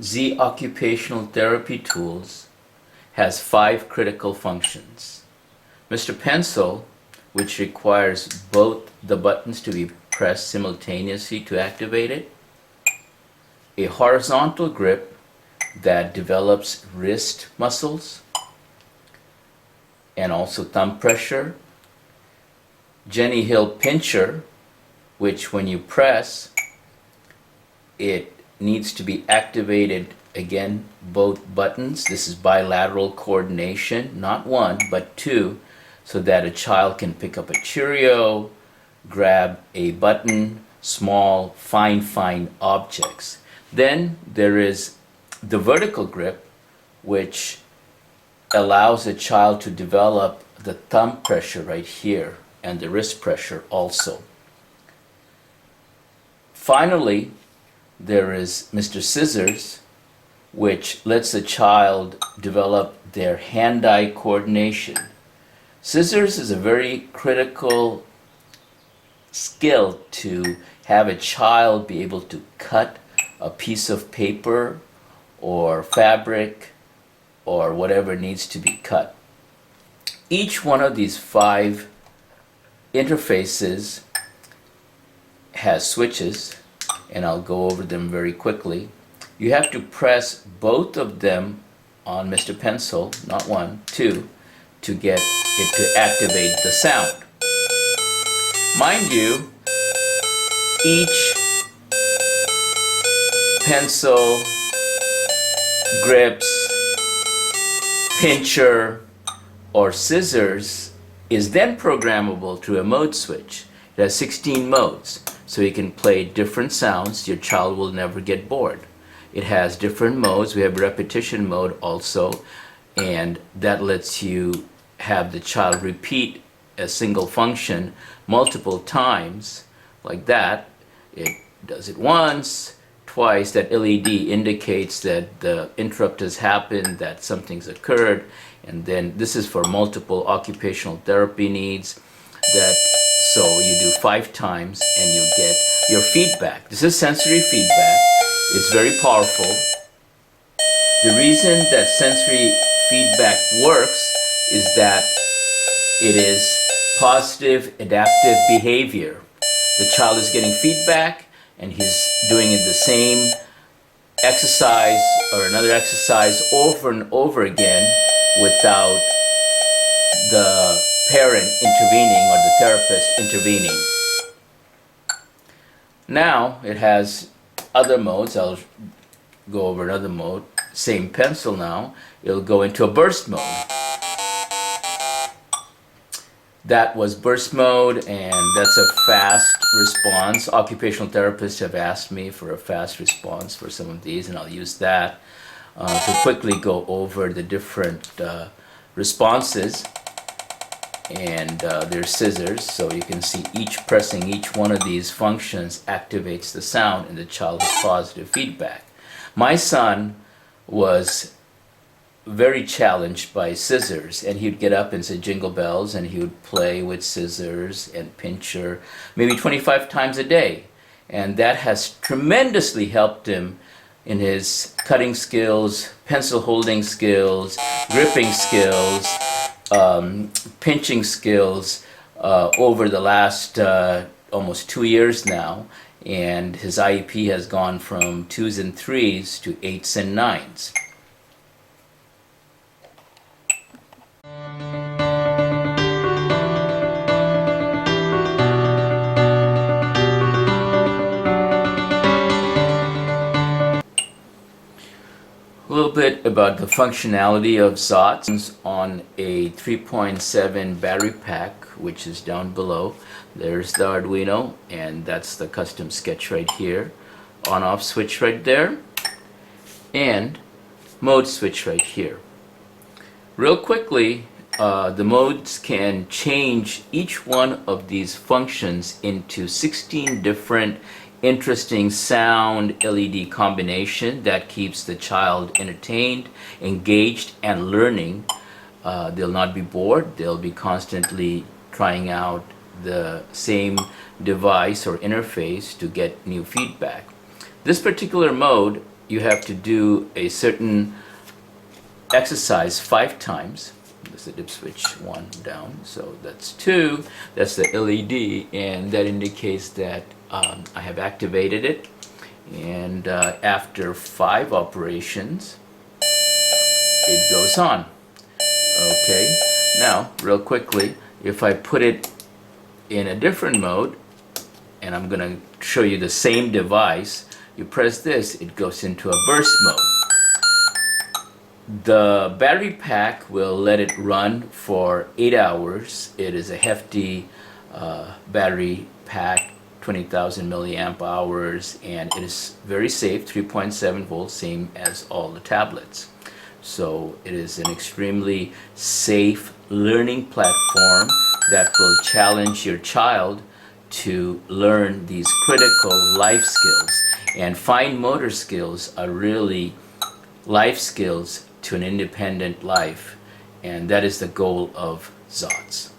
Z Occupational Therapy Tools has 5 critical functions. Mr. Pencil, which requires both the buttons to be pressed simultaneously to activate it, a horizontal grip that develops wrist muscles and also thumb pressure, Jenny Hill pincher, which when you press, it needs to be activated again, both buttons. This is bilateral coordination, not one, but 2, so that a child can pick up a Cheerio, grab a button, small, fine objects. Then there is the vertical grip, which allows a child to develop the thumb pressure right here and the wrist pressure also. Finally, there is Mr. Scissors, which lets a child develop their hand-eye coordination. Scissors is a very critical skill to have a child be able to cut a piece of paper or fabric or whatever needs to be cut. Each one of these 5 interfaces has switches, and I'll go over them very quickly. You have to press both of them on Mr. Pencil, not 1, 2, to get it to activate the sound. Mind you, each pencil, grips, pincher, or scissors is then programmable through a mode switch. It has 16 modes, so you can play different sounds. Your child will never get bored. It has different modes. We have repetition mode also, and that lets you have the child repeat a single function multiple times, like that. It does it once, twice. That LED indicates that the interrupt has happened, that something's occurred, and then this is for multiple occupational therapy needs. So you do 5 times and you get your feedback. This is sensory feedback. It's very powerful. The reason that sensory feedback works is that it is positive adaptive behavior. The child is getting feedback and he's doing it the same exercise or another exercise over and over again without the parent intervening or the therapist intervening. Now it has other modes. I'll go over another mode. Same pencil now. It'll go into a burst mode. That was burst mode, and that's a fast response. Occupational therapists have asked me for a fast response for some of these, and I'll use that to quickly go over the different responses. And there's scissors, so you can see pressing each one of these functions activates the sound, and the child has positive feedback. My son was very challenged by scissors, and he'd get up and say jingle bells, and he would play with scissors and pincher maybe 25 times a day, and that has tremendously helped him in his cutting skills, pencil holding skills, gripping skills, pinching skills over the last almost 2 years now, and his IEP has gone from 2s and 3s to 8s and 9s. A little bit about the functionality of Zottz on a 3.7 battery pack, which is down below. There's the Arduino, and that's the custom sketch right here. On-off switch right there, and mode switch right here. Real quickly, the modes can change each one of these functions into 16 different interesting sound LED combination that keeps the child entertained, engaged, and learning. They'll not be bored. They'll be constantly trying out the same device or interface to get new feedback. This particular mode you have to do a certain exercise 5 times. There's the dip switch, 1 down, so that's 2. That's the LED, and that indicates that I have activated it. And after 5 operations, it goes on. Okay, now real quickly, if I put it in a different mode, and I'm going to show you the same device, you press this, it goes into a burst mode. The battery pack will let it run for 8 hours. It is a hefty battery pack, 20,000 milliamp hours, and it is very safe, 3.7 volts, same as all the tablets. So it is an extremely safe learning platform that will challenge your child to learn these critical life skills. And fine motor skills are really life skills to an independent life, and that is the goal of Zottz.